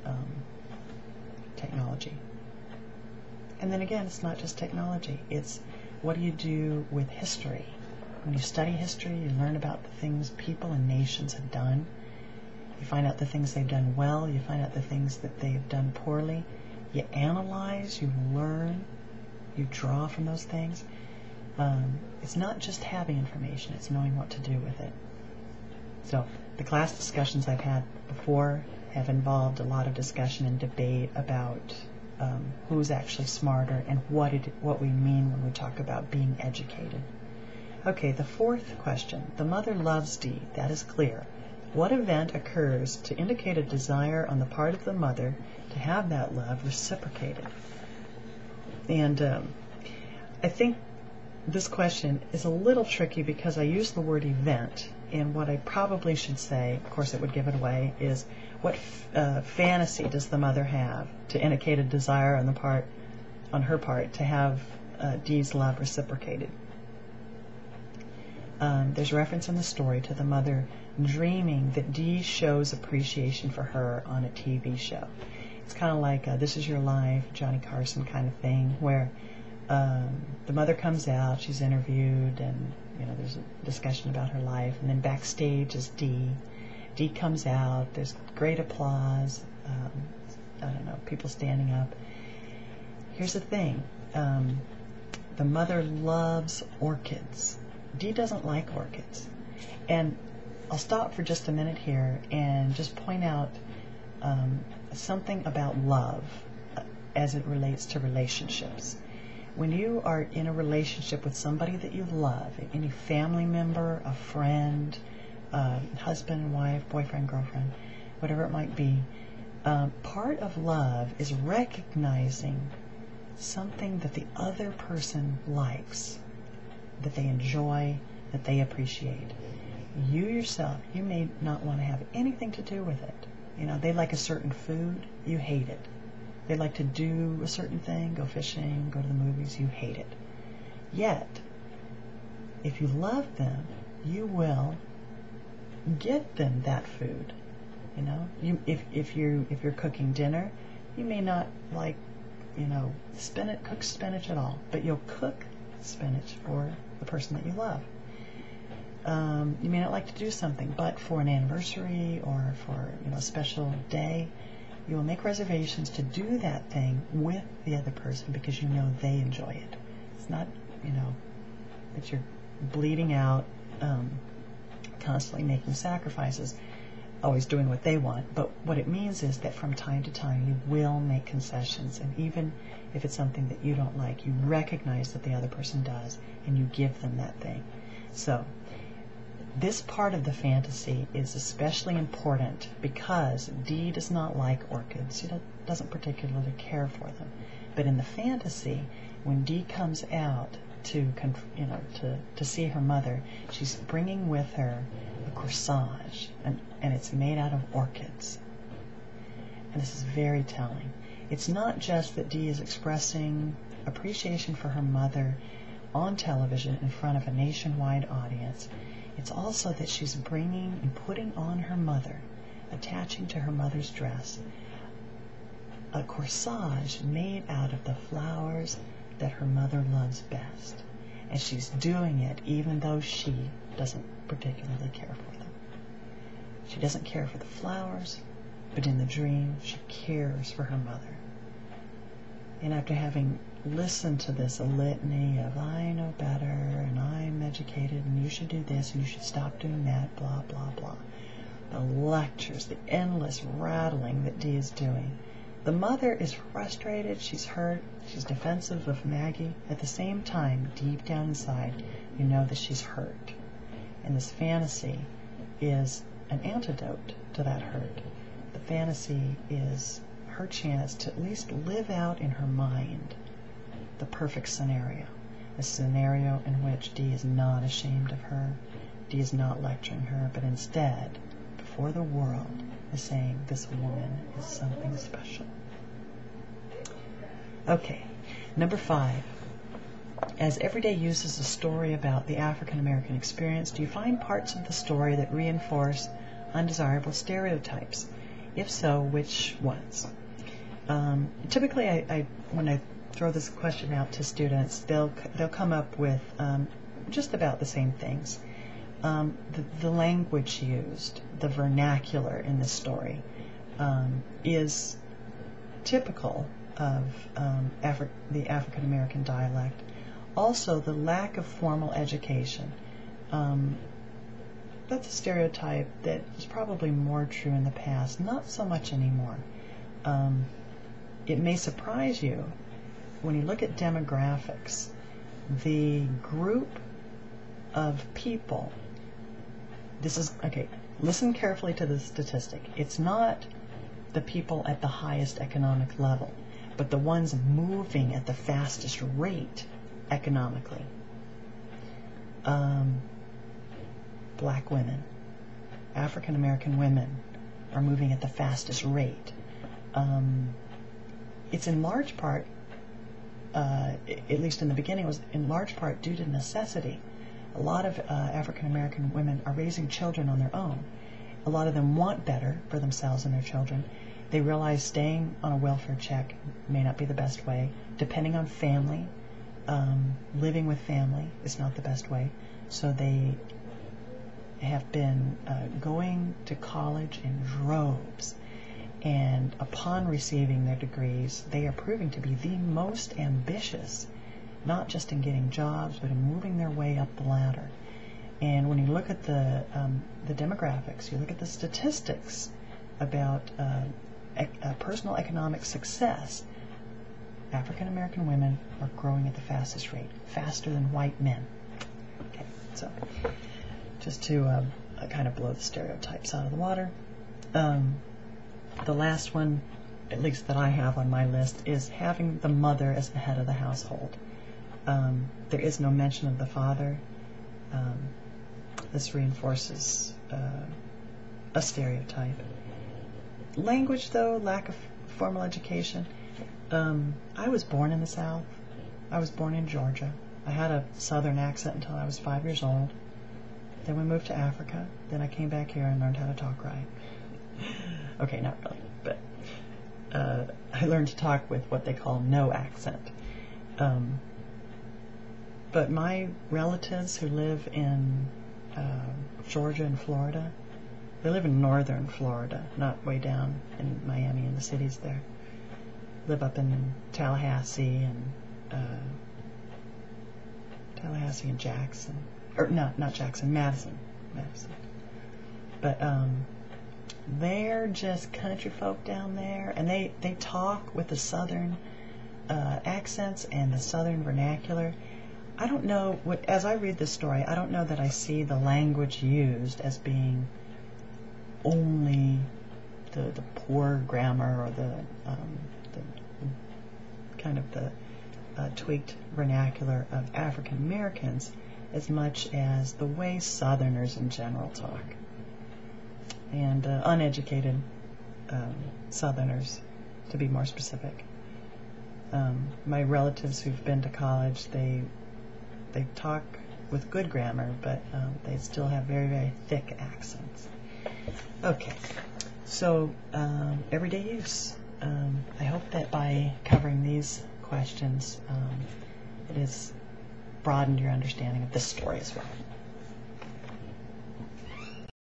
um, technology. And then again, it's not just technology. It's what do you do with history? When you study history, you learn about the things people and nations have done. You find out the things they've done well. You find out the things that they've done poorly. You analyze, you learn, you draw from those things. It's not just having information, it's knowing what to do with it. So the class discussions I've had before have involved a lot of discussion and debate about who's actually smarter and what we mean when we talk about being educated. Okay, the fourth question. The mother loves Dee. That is clear. What event occurs to indicate a desire on the part of the mother to have that love reciprocated? And I think this question is a little tricky because I use the word event, and what I probably should say, of course it would give it away, is what fantasy does the mother have to indicate a desire on her part to have Dee's love reciprocated? There's reference in the story to the mother dreaming that Dee shows appreciation for her on a TV show. It's kind of like This Is Your Life, Johnny Carson kind of thing, where the mother comes out, she's interviewed, and there's a discussion about her life, and then backstage is Dee. Dee comes out, there's great applause, people standing up. Here's the thing, the mother loves orchids. Dee doesn't like orchids. And I'll stop for just a minute here and just point out something about love as it relates to relationships. When you are in a relationship with somebody that you love, any family member, a friend, husband, wife, boyfriend, girlfriend, whatever it might be, part of love is recognizing something that the other person likes, that they enjoy, that they appreciate. You yourself, you may not want to have anything to do with it. They like a certain food, you hate it. They like to do a certain thing, go fishing, go to the movies, you hate it. Yet, if you love them, you will get them that food. If you're cooking dinner, you may not like, cook spinach at all, but you'll cook spinach for the person that you love. You may not like to do something, but for an anniversary or for a special day, you will make reservations to do that thing with the other person because you know they enjoy it. It's not, that you're bleeding out, constantly making sacrifices, always doing what they want. But what it means is that from time to time you will make concessions, and even if it's something that you don't like, you recognize that the other person does, and you give them that thing. So this part of the fantasy is especially important because Dee does not like orchids. She doesn't particularly care for them. But in the fantasy, when Dee comes out to see her mother, she's bringing with her a corsage, and it's made out of orchids. And this is very telling. It's not just that Dee is expressing appreciation for her mother on television in front of a nationwide audience. It's also that she's bringing and putting on her mother, attaching to her mother's dress, a corsage made out of the flowers that her mother loves best. And she's doing it even though she doesn't particularly care for them. She doesn't care for the flowers, but in the dream she cares for her mother. And after having listened to this, a litany of I know better and I'm educated and you should do this and you should stop doing that, blah, blah, blah. The lectures, the endless rattling that Dee is doing. The mother is frustrated, she's hurt, she's defensive of Maggie. At the same time, deep down inside, you know that she's hurt. And this fantasy is an antidote to that hurt. The fantasy is her chance to at least live out in her mind the perfect scenario. A scenario in which Dee is not ashamed of her, Dee is not lecturing her, but instead, before the world, is saying this woman is something special. Okay, number 5. As Everyday uses a story about the African American experience, do you find parts of the story that reinforce undesirable stereotypes? If so, which ones? Typically, I when I throw this question out to students, they'll come up with just about the same things. The language used, the vernacular in the story, is typical of the African American dialect. Also, the lack of formal education. That's a stereotype that is probably more true in the past, not so much anymore. It may surprise you when you look at demographics, the group of people. This is, okay, listen carefully to the statistic. It's not the people at the highest economic level, but the ones moving at the fastest rate economically. Black women, African American women are moving at the fastest rate. It's in large part, at least in the beginning, it was in large part due to necessity. A lot of African American women are raising children on their own. A lot of them want better for themselves and their children. They realize staying on a welfare check may not be the best way. Depending on family, living with family is not the best way. So they have been going to college in droves. And upon receiving their degrees, they are proving to be the most ambitious, not just in getting jobs, but in moving their way up the ladder. And when you look at the demographics, you look at the statistics about personal economic success, African American women are growing at the fastest rate, faster than white men. Okay, so just to kind of blow the stereotypes out of the water. The last one, at least that I have on my list, is having the mother as the head of the household. There is no mention of the father. This reinforces a stereotype. Language, though, lack of formal education. I was born in the South. I was born in Georgia. I had a Southern accent until I was 5 years old. Then we moved to Africa. Then I came back here and learned how to talk right. Okay, not really, but I learned to talk with what they call no accent. But my relatives who live in Georgia and Florida, they live in northern Florida, not way down in Miami and the cities there. Live up in Tallahassee and Jackson, or not Jackson, Madison. But they're just country folk down there, and they talk with the southern accents and the southern vernacular. I don't know, as I read this story, I don't know that I see the language used as being only the poor grammar or the kind of the tweaked vernacular of African Americans, as much as the way Southerners in general talk. And uneducated Southerners, to be more specific. My relatives who've been to college, they talk with good grammar, but they still have very, very thick accents. Okay, so everyday use. I hope that by covering these questions, it has broadened your understanding of this story as well.